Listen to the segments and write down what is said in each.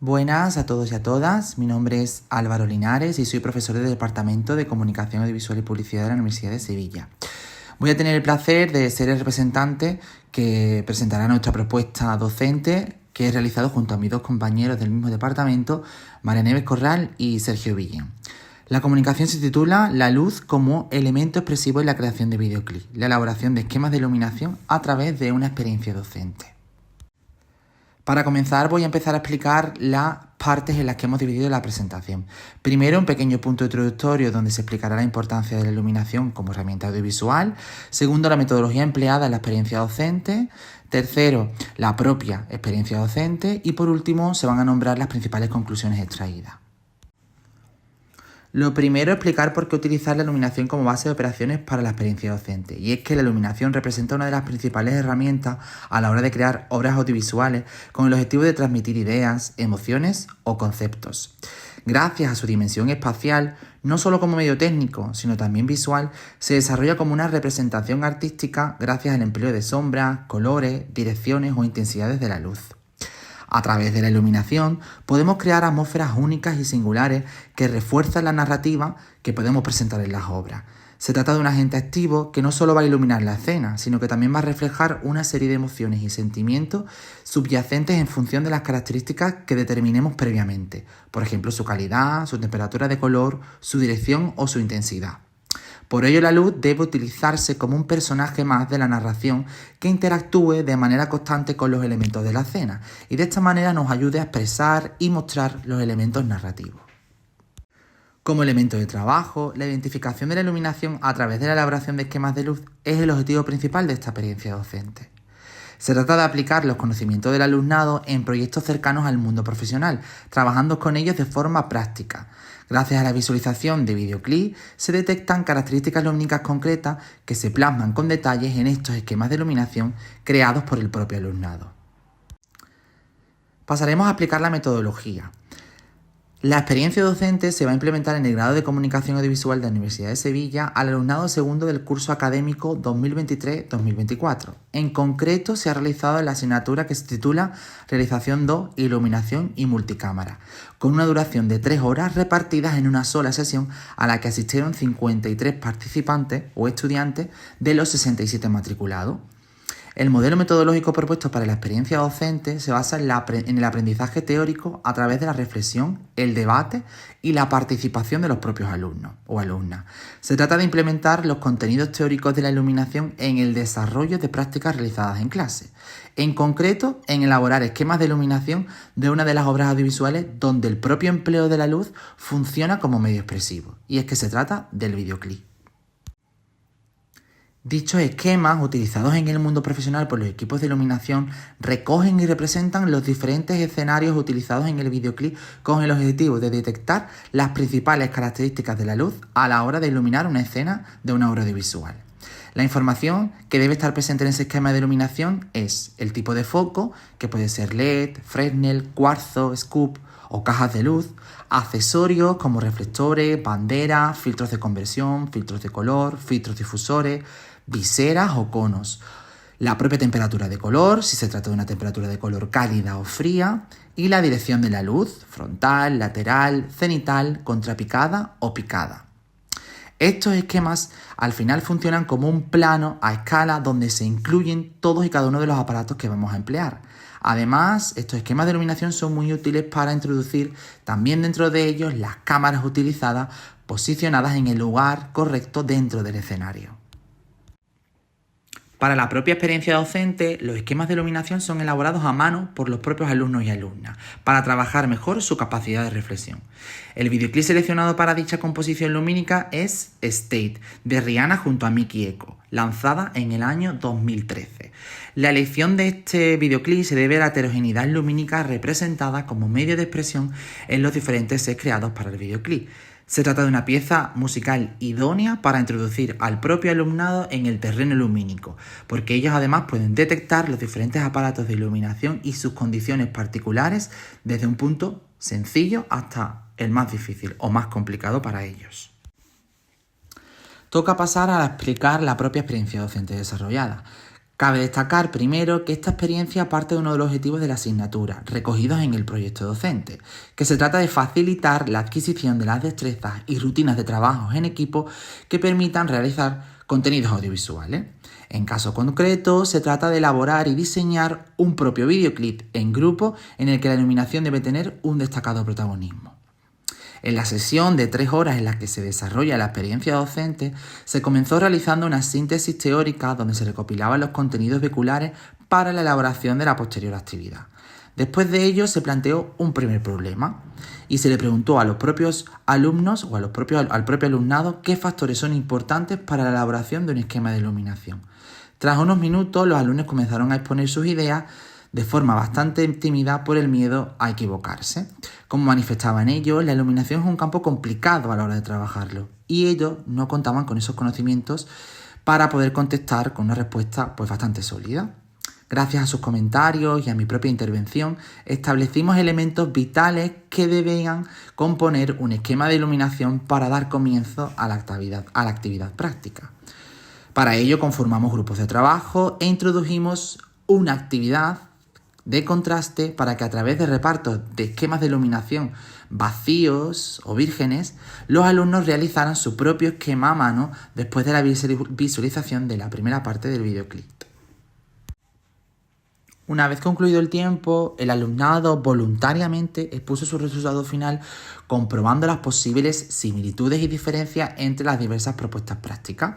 Buenas a todos y a todas, mi nombre es Álvaro Linares y soy profesor del Departamento de Comunicación Audiovisual y Publicidad de la Universidad de Sevilla. Voy a tener el placer de ser el representante que presentará nuestra propuesta docente que he realizado junto a mis dos compañeros del mismo departamento, María Nieves Corral y Sergio Villén. La comunicación se titula La luz como elemento expresivo en la creación de videoclips, la elaboración de esquemas de iluminación a través de una experiencia docente. Para comenzar voy a empezar a explicar las partes en las que hemos dividido la presentación. Primero, un pequeño punto introductorio donde se explicará la importancia de la iluminación como herramienta audiovisual. Segundo, la metodología empleada en la experiencia docente. Tercero, la propia experiencia docente. Y por último, se van a nombrar las principales conclusiones extraídas. Lo primero es explicar por qué utilizar la iluminación como base de operaciones para la experiencia docente. Y es que la iluminación representa una de las principales herramientas a la hora de crear obras audiovisuales con el objetivo de transmitir ideas, emociones o conceptos. Gracias a su dimensión espacial, no solo como medio técnico, sino también visual, se desarrolla como una representación artística gracias al empleo de sombras, colores, direcciones o intensidades de la luz. A través de la iluminación podemos crear atmósferas únicas y singulares que refuerzan la narrativa que podemos presentar en las obras. Se trata de un agente activo que no solo va a iluminar la escena, sino que también va a reflejar una serie de emociones y sentimientos subyacentes en función de las características que determinemos previamente. Por ejemplo, su calidad, su temperatura de color, su dirección o su intensidad. Por ello, la luz debe utilizarse como un personaje más de la narración que interactúe de manera constante con los elementos de la escena y de esta manera nos ayude a expresar y mostrar los elementos narrativos. Como elemento de trabajo, la identificación de la iluminación a través de la elaboración de esquemas de luz es el objetivo principal de esta experiencia docente. Se trata de aplicar los conocimientos del alumnado en proyectos cercanos al mundo profesional, trabajando con ellos de forma práctica. Gracias a la visualización de videoclips se detectan características lumínicas concretas que se plasman con detalles en estos esquemas de iluminación creados por el propio alumnado. Pasaremos a explicar la metodología. La experiencia docente se va a implementar en el grado de Comunicación Audiovisual de la Universidad de Sevilla al alumnado segundo del curso académico 2023-2024. En concreto, se ha realizado en la asignatura que se titula Realización 2, Iluminación y Multicámara, con una duración de 3 horas repartidas en una sola sesión a la que asistieron 53 participantes o estudiantes de los 67 matriculados. El modelo metodológico propuesto para la experiencia docente se basa en el aprendizaje teórico a través de la reflexión, el debate y la participación de los propios alumnos o alumnas. Se trata de implementar los contenidos teóricos de la iluminación en el desarrollo de prácticas realizadas en clase. En concreto, en elaborar esquemas de iluminación de una de las obras audiovisuales donde el propio empleo de la luz funciona como medio expresivo. Y es que se trata del videoclip. Dichos esquemas, utilizados en el mundo profesional por los equipos de iluminación, recogen y representan los diferentes escenarios utilizados en el videoclip con el objetivo de detectar las principales características de la luz a la hora de iluminar una escena de una obra audiovisual. La información que debe estar presente en ese esquema de iluminación es el tipo de foco, que puede ser LED, Fresnel, cuarzo, scoop o cajas de luz, accesorios como reflectores, banderas, filtros de conversión, filtros de color, filtros difusores, viseras o conos, la propia temperatura de color, si se trata de una temperatura de color cálida o fría, y la dirección de la luz, frontal, lateral, cenital, contrapicada o picada. Estos esquemas al final funcionan como un plano a escala donde se incluyen todos y cada uno de los aparatos que vamos a emplear. Además, estos esquemas de iluminación son muy útiles para introducir también dentro de ellos las cámaras utilizadas posicionadas en el lugar correcto dentro del escenario. Para la propia experiencia docente, los esquemas de iluminación son elaborados a mano por los propios alumnos y alumnas, para trabajar mejor su capacidad de reflexión. El videoclip seleccionado para dicha composición lumínica es State, de Rihanna junto a Mickey Echo, lanzada en el año 2013. La elección de este videoclip se debe a la heterogeneidad lumínica representada como medio de expresión en los diferentes sets creados para el videoclip. Se trata de una pieza musical idónea para introducir al propio alumnado en el terreno lumínico, porque ellos además pueden detectar los diferentes aparatos de iluminación y sus condiciones particulares desde un punto sencillo hasta el más difícil o más complicado para ellos. Toca pasar a explicar la propia experiencia docente desarrollada. Cabe destacar primero que esta experiencia parte de uno de los objetivos de la asignatura, recogidos en el proyecto docente, que se trata de facilitar la adquisición de las destrezas y rutinas de trabajo en equipo que permitan realizar contenidos audiovisuales. En caso concreto, se trata de elaborar y diseñar un propio videoclip en grupo en el que la iluminación debe tener un destacado protagonismo. En la sesión de 3 horas en la que se desarrolla la experiencia docente, se comenzó realizando una síntesis teórica donde se recopilaban los contenidos vehiculares para la elaboración de la posterior actividad. Después de ello se planteó un primer problema y se le preguntó a los propios alumnos o al propio alumnado qué factores son importantes para la elaboración de un esquema de iluminación. Tras unos minutos, los alumnos comenzaron a exponer sus ideas de forma bastante tímida por el miedo a equivocarse. Como manifestaban ellos, la iluminación es un campo complicado a la hora de trabajarlo y ellos no contaban con esos conocimientos para poder contestar con una respuesta bastante sólida. Gracias a sus comentarios y a mi propia intervención, establecimos elementos vitales que debían componer un esquema de iluminación para dar comienzo a la actividad práctica. Para ello conformamos grupos de trabajo e introdujimos una actividad de contraste para que a través de repartos de esquemas de iluminación vacíos o vírgenes, los alumnos realizaran su propio esquema a mano después de la visualización de la primera parte del videoclip. Una vez concluido el tiempo, el alumnado voluntariamente expuso su resultado final comprobando las posibles similitudes y diferencias entre las diversas propuestas prácticas.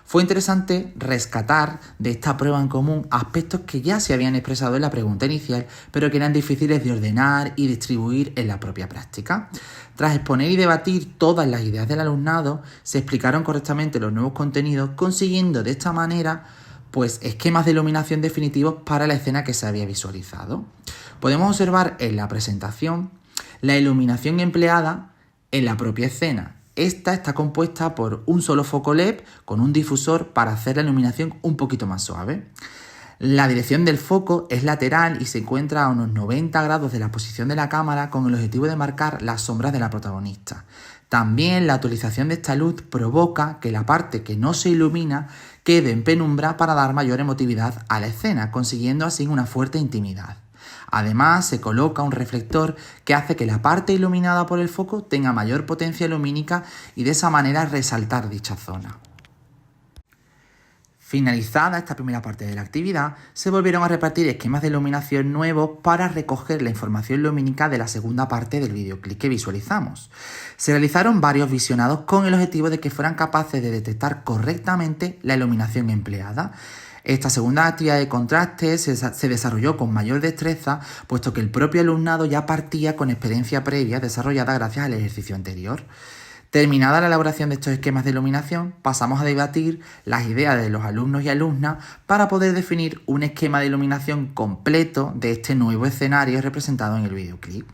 Fue interesante rescatar de esta prueba en común aspectos que ya se habían expresado en la pregunta inicial, pero que eran difíciles de ordenar y distribuir en la propia práctica. Tras exponer y debatir todas las ideas del alumnado, se explicaron correctamente los nuevos contenidos, consiguiendo de esta manera esquemas de iluminación definitivos para la escena que se había visualizado. Podemos observar en la presentación la iluminación empleada en la propia escena. Esta está compuesta por un solo foco LED con un difusor para hacer la iluminación un poquito más suave. La dirección del foco es lateral y se encuentra a unos 90 grados de la posición de la cámara con el objetivo de marcar las sombras de la protagonista. También la utilización de esta luz provoca que la parte que no se ilumina quede en penumbra para dar mayor emotividad a la escena, consiguiendo así una fuerte intimidad. Además, se coloca un reflector que hace que la parte iluminada por el foco tenga mayor potencia lumínica y de esa manera resaltar dicha zona. Finalizada esta primera parte de la actividad, se volvieron a repartir esquemas de iluminación nuevos para recoger la información lumínica de la segunda parte del videoclip que visualizamos. Se realizaron varios visionados con el objetivo de que fueran capaces de detectar correctamente la iluminación empleada. Esta segunda actividad de contraste se desarrolló con mayor destreza, puesto que el propio alumnado ya partía con experiencia previa desarrollada gracias al ejercicio anterior. Terminada la elaboración de estos esquemas de iluminación, pasamos a debatir las ideas de los alumnos y alumnas para poder definir un esquema de iluminación completo de este nuevo escenario representado en el videoclip.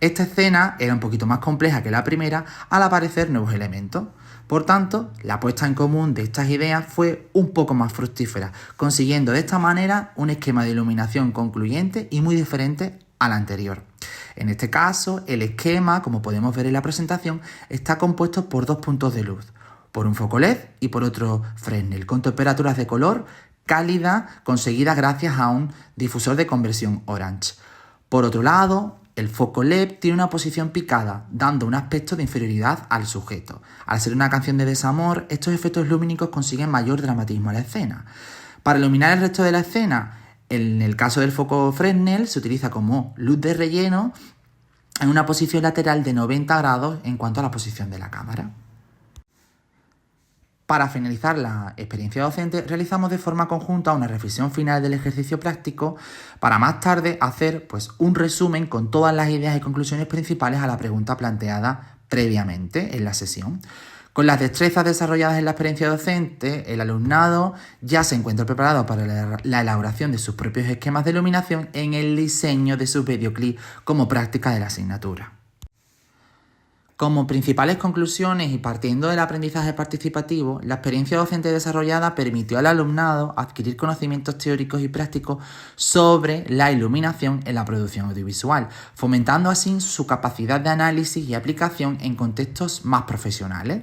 Esta escena era un poquito más compleja que la primera al aparecer nuevos elementos. Por tanto, la puesta en común de estas ideas fue un poco más fructífera, consiguiendo de esta manera un esquema de iluminación concluyente y muy diferente al anterior. En este caso, el esquema, como podemos ver en la presentación, está compuesto por 2 puntos de luz, por un foco LED y por otro Fresnel, con temperaturas de color cálida conseguidas gracias a un difusor de conversión orange. Por otro lado, el foco LED tiene una posición picada, dando un aspecto de inferioridad al sujeto. Al ser una canción de desamor, estos efectos lumínicos consiguen mayor dramatismo a la escena. Para iluminar el resto de la escena, en el caso del foco Fresnel, se utiliza como luz de relleno en una posición lateral de 90 grados en cuanto a la posición de la cámara. Para finalizar la experiencia docente, realizamos de forma conjunta una reflexión final del ejercicio práctico para más tarde hacer un resumen con todas las ideas y conclusiones principales a la pregunta planteada previamente en la sesión. Con las destrezas desarrolladas en la experiencia docente, el alumnado ya se encuentra preparado para la elaboración de sus propios esquemas de iluminación en el diseño de sus videoclips como práctica de la asignatura. Como principales conclusiones y partiendo del aprendizaje participativo, la experiencia docente desarrollada permitió al alumnado adquirir conocimientos teóricos y prácticos sobre la iluminación en la producción audiovisual, fomentando así su capacidad de análisis y aplicación en contextos más profesionales.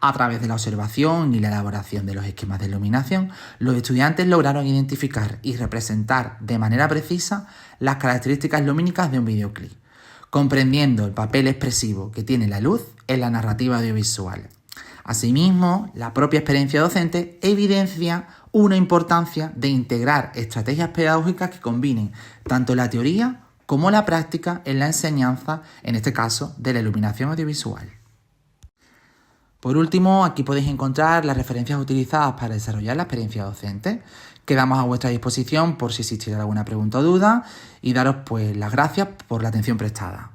A través de la observación y la elaboración de los esquemas de iluminación, los estudiantes lograron identificar y representar de manera precisa las características lumínicas de un videoclip, comprendiendo el papel expresivo que tiene la luz en la narrativa audiovisual. Asimismo, la propia experiencia docente evidencia una importancia de integrar estrategias pedagógicas que combinen tanto la teoría como la práctica en la enseñanza, en este caso, de la iluminación audiovisual. Por último, aquí podéis encontrar las referencias utilizadas para desarrollar la experiencia docente. Quedamos a vuestra disposición por si existiera alguna pregunta o duda y daros las gracias por la atención prestada.